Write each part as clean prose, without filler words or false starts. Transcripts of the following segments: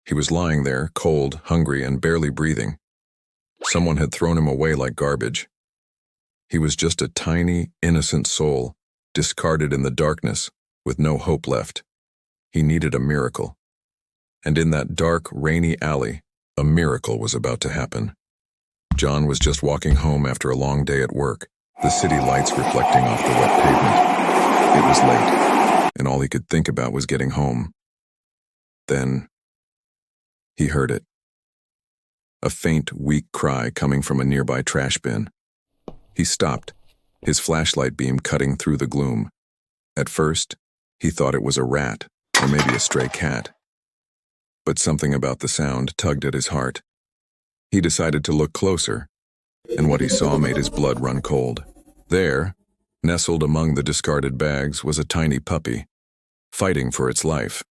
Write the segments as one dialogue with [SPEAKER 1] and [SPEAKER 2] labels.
[SPEAKER 1] He was lying there, cold, hungry, and barely breathing. Someone had thrown him away like garbage. He was just a tiny, innocent soul, discarded in the darkness, with no hope left. He needed a miracle. And in that dark, rainy alley, a miracle was about to happen. John was just walking home after a long day at work, the city lights reflecting off the wet pavement. It was late, and all he could think about was getting home. Then, he heard it. A faint, weak cry coming from a nearby trash bin. He stopped, his flashlight beam cutting through the gloom. At first, he thought it was a rat, or maybe a stray cat. But something about the sound tugged at his heart. He decided to look closer, and what he saw made his blood run cold. There, nestled among the discarded bags, was a tiny puppy, fighting for its life.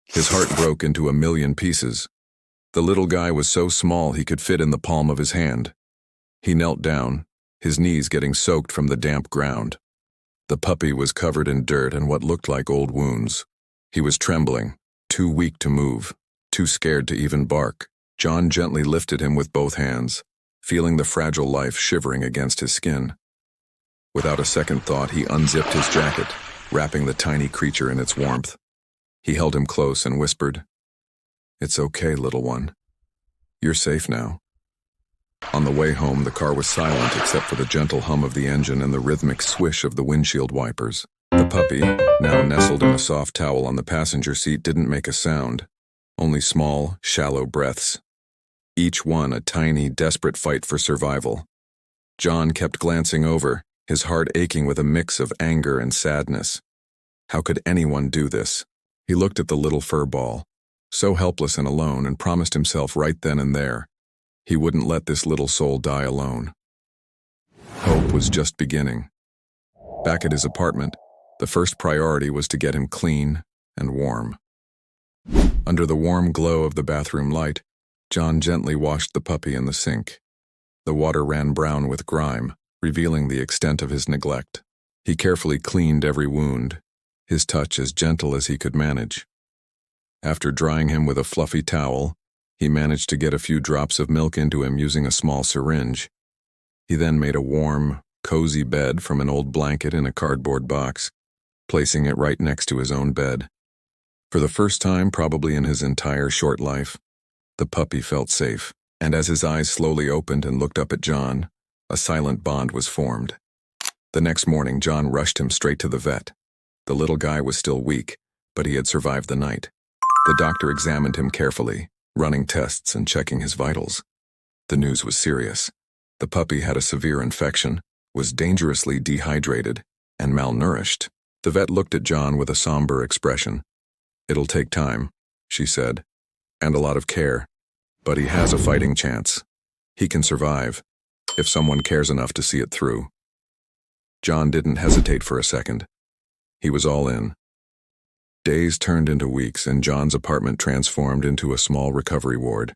[SPEAKER 1] His heart broke into a million pieces. The little guy was so small he could fit in the palm of his hand. He knelt down, his knees getting soaked from the damp ground. The puppy was covered in dirt and what looked like old wounds. He was trembling, too weak to move, too scared to even bark. John gently lifted him with both hands, feeling the fragile life shivering against his skin. Without a second thought, he unzipped his jacket, wrapping the tiny creature in its warmth. He held him close and whispered, "It's okay, little one. You're safe now." On the way home, the car was silent except for the gentle hum of the engine and the rhythmic swish of the windshield wipers. The puppy, now nestled in a soft towel on the passenger seat, didn't make a sound, only small, shallow breaths. Each one a tiny, desperate fight for survival. John kept glancing over, his heart aching with a mix of anger and sadness. How could anyone do this? He looked at the little fur ball, so helpless and alone, and promised himself right then and there, he wouldn't let this little soul die alone. Hope was just beginning. Back at his apartment, the first priority was to get him clean and warm. Under the warm glow of the bathroom light, John gently washed the puppy in the sink. The water ran brown with grime, revealing the extent of his neglect. He carefully cleaned every wound, his touch as gentle as he could manage. After drying him with a fluffy towel, he managed to get a few drops of milk into him using a small syringe. He then made a warm, cozy bed from an old blanket in a cardboard box, placing it right next to his own bed. For the first time probably in his entire short life, the puppy felt safe, and as his eyes slowly opened and looked up at John, a silent bond was formed. The next morning, John rushed him straight to the vet. The little guy was still weak, but he had survived the night. The doctor examined him carefully, running tests and checking his vitals. The news was serious. The puppy had a severe infection, was dangerously dehydrated, and malnourished. The vet looked at John with a somber expression. "It'll take time," she said, "and a lot of care. But he has a fighting chance. He can survive, if someone cares enough to see it through." John didn't hesitate for a second. He was all in. Days turned into weeks, and John's apartment transformed into a small recovery ward.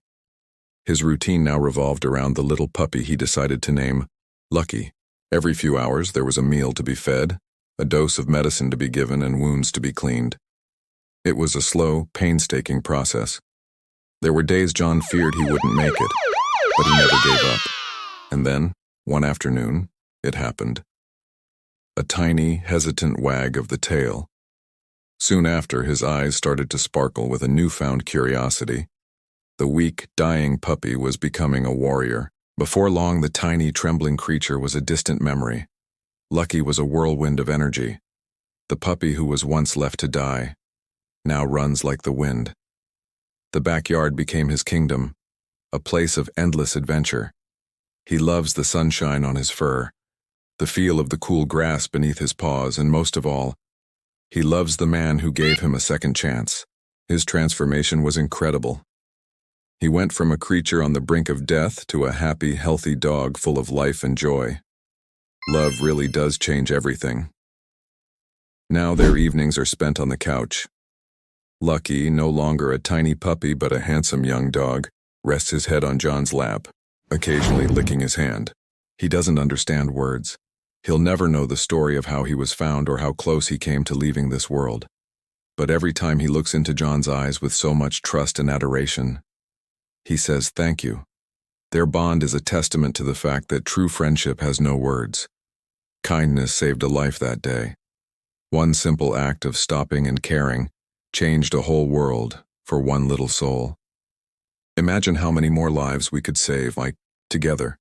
[SPEAKER 1] His routine now revolved around the little puppy he decided to name Lucky. Every few hours there was a meal to be fed, a dose of medicine to be given, and wounds to be cleaned. It was a slow, painstaking process. There were days John feared he wouldn't make it, but he never gave up. And then, one afternoon, it happened. A tiny, hesitant wag of the tail. Soon after, his eyes started to sparkle with a newfound curiosity. The weak, dying puppy was becoming a warrior. Before long, the tiny, trembling creature was a distant memory. Lucky was a whirlwind of energy. The puppy who was once left to die now runs like the wind. The backyard became his kingdom, a place of endless adventure. He loves the sunshine on his fur, the feel of the cool grass beneath his paws, and most of all, he loves the man who gave him a second chance. His transformation was incredible. He went from a creature on the brink of death to a happy, healthy dog full of life and joy. Love really does change everything. Now their evenings are spent on the couch. Lucky, no longer a tiny puppy but a handsome young dog, rests his head on John's lap, occasionally licking his hand. He doesn't understand words. He'll never know the story of how he was found or how close he came to leaving this world. But every time he looks into John's eyes with so much trust and adoration, he says thank you. Their bond is a testament to the fact that true friendship has no words. Kindness saved a life that day. One simple act of stopping and caring changed a whole world for one little soul. Imagine how many more lives we could save, like, together.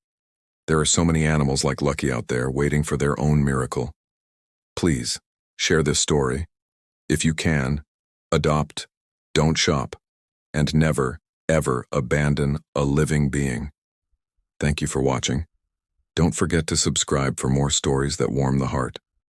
[SPEAKER 1] There are so many animals like Lucky out there waiting for their own miracle. Please, share this story. If you can, adopt, don't shop, and never, ever abandon a living being. Thank you for watching. Don't forget to subscribe for more stories that warm the heart.